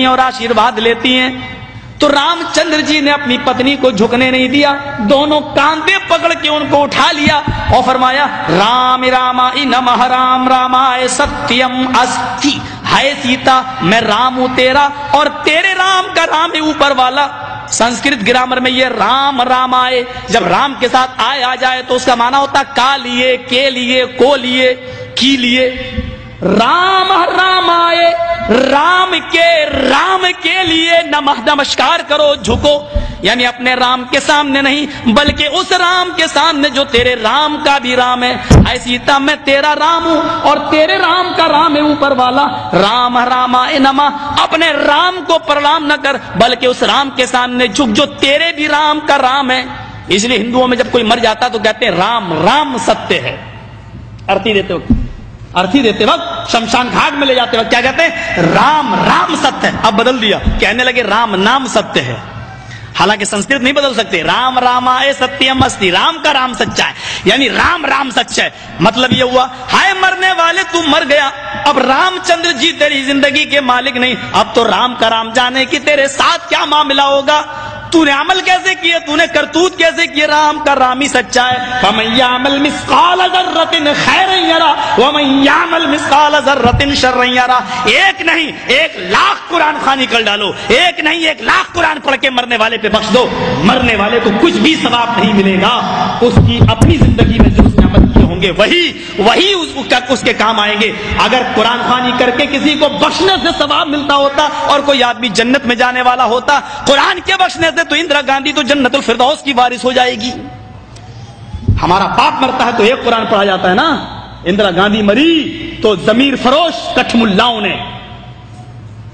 और आशीर्वाद लेती हैं। तो रामचंद्र जी ने अपनी पत्नी को झुकने नहीं दिया, दोनों कांधे पकड़ के उनको उठा लिया और फरमाया राम रामाय नमः, राम रामाय सत्यम अस्ति। हाय सीता, मैं राम हूं तेरा और तेरे राम का राम है ऊपर वाला। संस्कृत ग्रामर में ये राम रामाय जब राम के साथ आए आ जाए तो उसका माना होता का लिए, के लिए, को लिए, की लिए। राम रामाय, राम के लिए नमस्कार करो, झुको, यानी अपने राम के सामने नहीं बल्कि उस राम के सामने जो तेरे राम का भी राम है। ऐ सीता, मैं तेरा राम हूं और तेरे राम का राम है ऊपर वाला। राम रामाय नमः, अपने राम को प्रणाम न कर बल्कि उस राम के सामने झुक जो तेरे भी राम का राम है। इसलिए हिंदुओं में जब कोई मर जाता तो कहते हैं राम राम सत्य है। अर्थी देते वक्त शमशान घाट में ले जाते वक्त क्या कहते हैं? राम राम सत्य है। अब बदल दिया, कहने लगे राम नाम सत्य है। हालांकि संस्कृत नहीं बदल सकते। राम रामाय सत्यम अस्ति, राम का राम सच्चा है, यानी राम राम सच्चा है। मतलब ये हुआ, हाय मरने वाले तू मर गया, अब रामचंद्र जी तेरी जिंदगी के मालिक नहीं, अब तो राम का राम जाने कि तेरे साथ क्या मामला होगा, तूने अमल कैसे किए, तूने करतूत कैसे किए, राम का राम ही सच्चा है। फमन यामल मिस्काल ज़र्रतिन खैरन यरा वमन यामल मिस्काल ज़र्रतिन शर्रन यरा। एक नहीं 1,00,000 कुरान खानी कर डालो, एक नहीं 1,00,000 कुरान पढ़ के मरने वाले पे बख्श दो, मरने वाले को कुछ भी सवाब नहीं मिलेगा। उसकी अपनी जिंदगी में जो उसने अमल किए होंगे वही उसके काम आएंगे। अगर कुरान खानी करके किसी को बख्शने से सवाब मिलता होता और कोई आदमी जन्नत में जाने वाला होता, कुरान के बख्शने से तो इंदिरा गांधी तो जन्नतुल फिरदौस की वारिस हो जाएगी। हमारा बाप मरता है तो एक कुरान पढ़ा जाता है ना। इंदिरा गांधी मरी तो जमीर फरोश कठमुल्लाओं ने,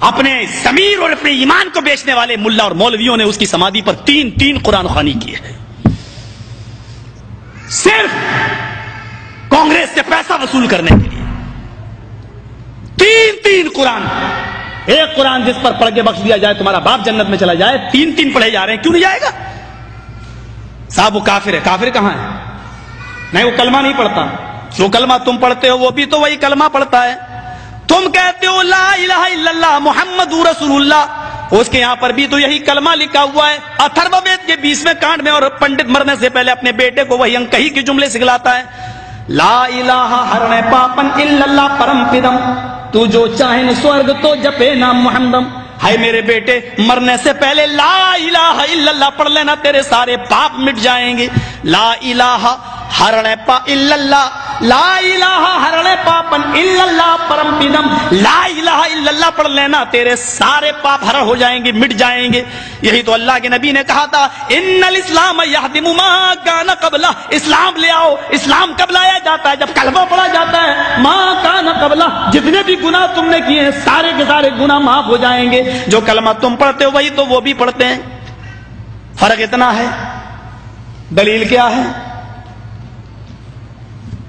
अपने जमीर और अपने ईमान को बेचने वाले मुल्ला और मौलवियों ने उसकी समाधि पर 3 कुरान खानी की है, सिर्फ कांग्रेस से पैसा वसूल करने के लिए। 3 कुरान, एक कुरान जिस पर पढ़ के बख्श दिया जाए तुम्हारा बाप जन्नत में चला जाए, 3 पढ़े जा रहे हैं, क्यों नहीं जाएगा? साहब वो काफिर है। काफिर कहां है? नहीं, वो कलमा नहीं पढ़ता। जो कलमा तुम पढ़ते हो वो भी तो वही कलमा पढ़ता है। तुम कहते हो ला इलाहा इल्लल्लाह मुहम्मदुर रसूलुल्लाह, उसके यहां पर भी तो यही कलमा लिखा हुआ है। अथर्ववेद के 20वें कांड में, और पंडित मरने से पहले अपने बेटे को वही अंकही के जुमले सिखलाता है। ला इलाहा हरणे पापन इल्लल्लाह परम पिदम, तू जो चाहे स्वर्ग तो जपे नाम मुहम्मदम। हाय मेरे बेटे, मरने से पहले ला इलाहा इल्लल्लाह पढ़ लेना, तेरे सारे पाप मिट जाएंगे। ला इलाहा हरणे पा इल्लल्लाह, ला इलाहा हरणे पापन इल्लल्लाह परम पिदम, ला इलाहा इल्लल्लाह पढ़ लेना, तेरे सारे पाप हरण हो जाएंगे, मिट जाएंगे। यही तो अल्लाह के नबी ने कहा था, इन्नल इस्लाम यहदिमु मा कान क़ब्ला, इस्लाम ले आओ। इस्लाम कब लाया जाता है? जब कलमा पढ़ा जाता है। मा कान क़ब्ला, जितने भी गुनाह तुमने किए हैं सारे के सारे गुनाह माफ हो जाएंगे। जो कलमा तुम पढ़ते हो वही तो वो भी पढ़ते हैं, फर्क इतना है। दलील क्या है?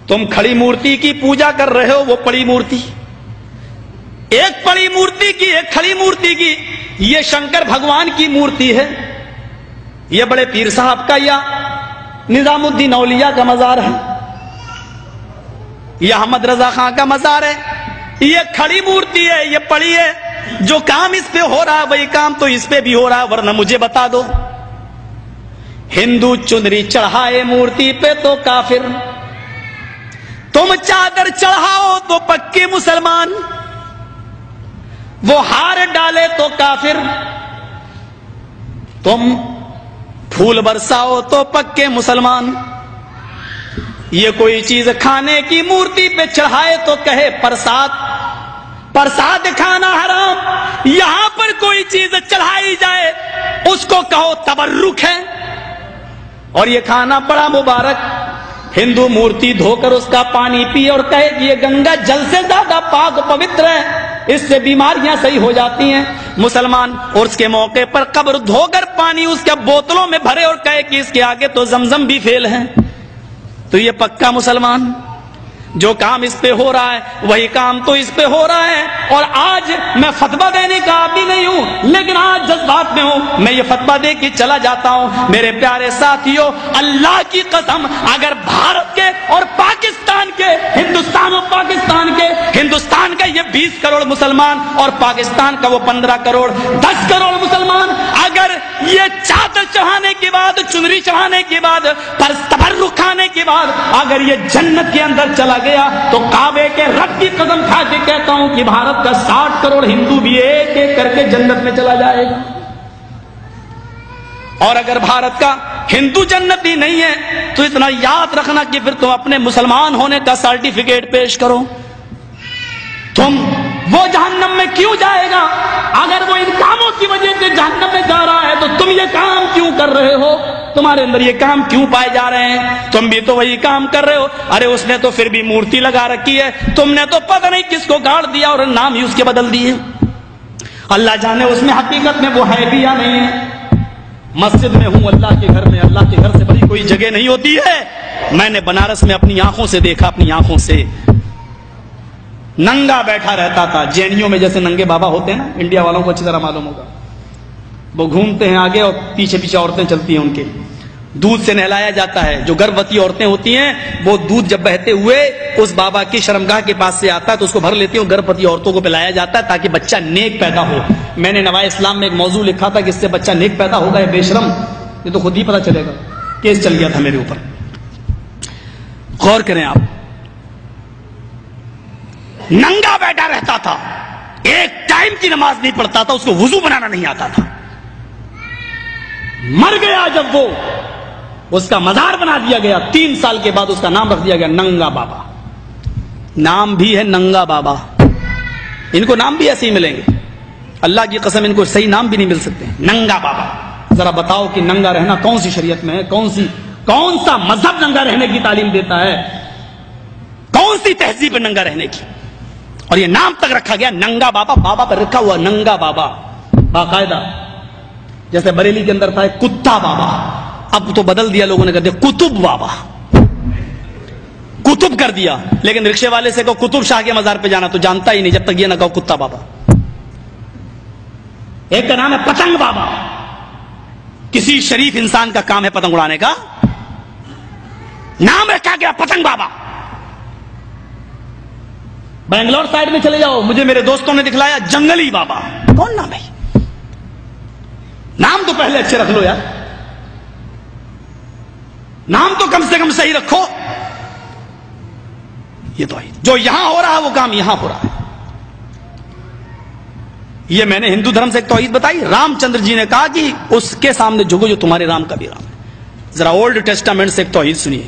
तुम खड़ी मूर्ति की पूजा कर रहे हो, वो पड़ी मूर्ति, एक पड़ी मूर्ति की, एक खड़ी मूर्ति की। ये शंकर भगवान की मूर्ति है, ये बड़े पीर साहब का या निजामुद्दीन औलिया का मजार है, ये अहमद रजा खां का मजार है। ये खड़ी मूर्ति है, ये पड़ी है। जो काम इस पे हो रहा है वही काम तो इस पे भी हो रहा है, वरना मुझे बता दो। हिंदू चुनरी चढ़ाए मूर्ति पे तो काफिर, तुम चादर चढ़ाओ तो पक्के मुसलमान, वो हार डाले तो काफिर, तुम फूल बरसाओ तो पक्के मुसलमान। ये कोई चीज खाने की मूर्ति पे चढ़ाए तो कहे प्रसाद, प्रसाद खाना हराम। यहां पर कोई चीज चढ़ाई जाए उसको कहो तबर्रुक है, और ये खाना बड़ा मुबारक। हिंदू मूर्ति धोकर उसका पानी पिए और कहे कि ये गंगा जल से ज्यादा पाक पवित्र है, इससे बीमारियां सही हो जाती हैं। मुसलमान उर्स के मौके पर कब्र धोकर पानी उसके बोतलों में भरे और कहे कि इसके आगे तो जमजम भी फेल है, तो ये पक्का मुसलमान। جو کام اس پہ ہو رہا ہے وہی کام تو اس پہ ہو رہا ہے. اور آج میں فتویٰ دینے کا عادی نہیں ہوں، لیکن آج جذبات میں ہوں، میں یہ فتویٰ دے کے چلا جاتا ہوں. میرے پیارے ساتھیوں، اللہ کی قسم، اگر بھارت کے اور پاکستان کے، ہندوستان اور پاکستان کے، ہندوستان کا یہ 20 کروڑ مسلمان اور پاکستان کا وہ 15 کروڑ 10 کروڑ مسلمان اگر یہ چادر چڑھانے کے بعد، چنری چڑھانے کے بعد، تبرک کھانے کے بعد اگر یہ جنت کے اندر چلا گیا تو کعبے کے رب کی قسم کھا کے کہتا ہوں کہ بھارت کا 60 کروڑ ہندو بھی ایک ایک کر کے جنت میں چلا جائے گا. اور اگر بھارت کا ہندو جنتی نہیں ہے تو اتنا یاد رکھنا کہ پھر تم اپنے مسلمان ہونے کا سرٹیفکیٹ پیش کرو. تم وہ جہنم میں کیوں جائے گا؟ اگر وہ ان کاموں کی وجہ سے جہنم میں جا رہا ہے تو تم یہ کام کیوں کر رہے ہو؟ تمہارے اندر یہ کام کیوں پائے جا رہے ہیں؟ تم بھی تو وہی کام کر رہے ہو. ارے اس نے تو پھر بھی مورتی لگا رکھی ہے، تم نے تو پتہ نہیں کس کو گاڑ دیا اور نام ہی اس کے بدل دیے. اللہ جانے اس میں حقیقت میں وہ ہے بھی یا نہیں ہے. مسجد میں ہوں، اللہ کے گھر میں، اللہ کے گھر سے بڑی کوئی جگہ نہیں ہوتی ہے. میں نے بنارس میں اپنی آنکھوں سے دیکھا، اپنی آنکھوں سے ننگا بیٹھا رہتا تھا. جینیوں میں جیسے ننگے بابا ہوتے ہیں نا، انڈیا والوں کو اچھی طرح معلوم ہوگا، وہ گھومتے ہیں آگے اور پیچھے پیچھے عورتیں چلتی ہیں، ان کے دودھ سے نہلایا جاتا ہے. جو گربوتی عورتیں ہوتی ہیں وہ دودھ جب بہتے ہوئے اس بابا کی شرمگاہ کے پاس سے آتا ہے تو اس کو بھر لیتی ہیں، اور گربوتی عورتوں کو پلایا جاتا ہے تاکہ بچہ نیک پیدا ہو. میں نے نوائے اسلام میں ایک موضوع لکھا تھا کہ اس سے بچہ نیک پیدا ہوگا یا بے شرم، یہ تو خود ہی پتہ چلے گا. کیس چل گیا تھا میرے اوپر. غور کریں آپ، ننگا بیٹھا رہتا تھا، ایک ٹائم کی نماز نہیں پڑھتا تھا، اس کو وضو بنانا نہیں آتا تھا. مر گیا جب وہ، اس کا مزار بنا دیا گیا. 3 سال کے بعد اس کا نام رکھ دیا گیا ننگا بابا. نام بھی ہے ننگا بابا. ان کو نام بھی ایسے ہی ملیں گے، اللہ کی قسم ان کو صحیح نام بھی نہیں مل سکتے. ننگا بابا. ذرا بتاؤ کہ ننگا رہنا کون سی شریعت میں ہے؟ کون سا مذہب ننگا رہنے کی تعلیم دیتا ہے؟ کون سی تہذیب ہے ننگا رہنے کی؟ اور یہ نام تک رکھا گیا ننگا بابا. بابا پر رکھا ہوا ننگا بابا باقاعدہ. جیسے بریلی کے اندر تھا ایک کتا بابا، اب تو بدل دیا لوگوں نے، کر دیا کتب بابا. کتب کر دیا. لیکن رکشے والے سے کہو کتب شاہ کے مزار پہ جانا تو جانتا ہی نہیں جب تک یہ نہ کہو کتا بابا. ایک کا نام ہے پتنگ بابا. کسی شریف انسان کا کام ہے پتنگ اڑانے کا، نام رکھا گیا پتنگ بابا. بنگلور سائڈ میں چلے جاؤ، مجھے میرے دوستوں نے دکھلایا جنگلی بابا. کون نام ہے؟ نام تو پہلے اچھے رکھ لو یار، نام تو کم سے کم صحیح رکھو. یہ تو جو یہاں ہو رہا ہے وہ کام یہاں ہو رہا ہے. یہ میں نے ہندو دھرم سے ایک توحید بتائی. رام چندر جی نے کہا کہ اس کے سامنے جھکو جو تمہارے رام کا بھی رام ہے. ذرا اولڈ ٹیسٹامنٹ سے ایک توحید سنیے.